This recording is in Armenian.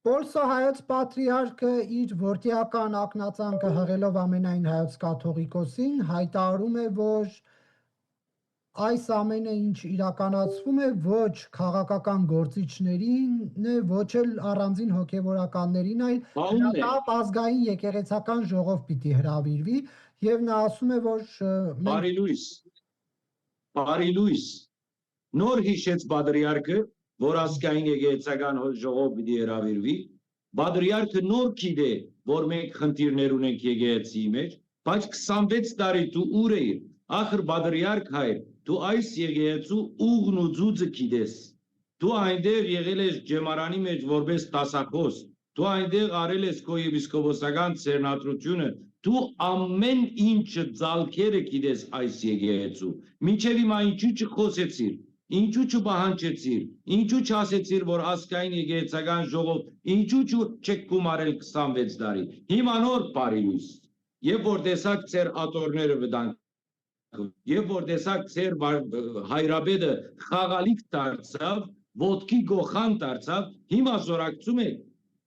Պոլսո հայոց պատրիարքը իր որդիական ակնածանքը հղելով ամենայն հայոց կաթողիկոսին հայտարարում է, որ այս ամենը ինչ իրականացվում է ոչ քաղաքական գործիչներին է, ոչ էլ առանձին հոգևորականներին, այլ հրատապ ազգային եկեղեցական ժողով պիտի հրավիրվի եւ նա ասում է, որ Բարի լույս նոր հիշեց պատրիարքը, որ ազգային եկեղեցական ժողով պիտի հրավիրվի, պատրիարքը նոր գիտե, որ մենք խնդիրներ ունենք եկեղեցիի մեջ, բայց 26 տարի դու ուր էիր, ախր պատրիարք հայր, դու այս եկեղեցու ուղն ու ձուծը գիտես, դու այնտեղ եղել ես ջեմարանի մեջ որպես դասախոս, դու այնտեղ արել ես քո եպիսկոպոսական ծերնադրությունը, դու ամեն ինչը ձալքերը գիտես այս եկեղեցու, մինչև հիմա ինչու չխոսեցիր, ինչու չպահանջեցիր, ինչու չասեցիր, որ ազգային եկեղեցական ժողով, ինչու չեք գումարել 26 տարի, հիմա նոր բարի լույս, եւ որ տեսակ ծեր աթոռները վտանգ, եւ որ տեսակ ծեր հայրաբեդը խաղալիք դարձավ, ոտքի գոխան դարձավ, հիմա զորակցում եք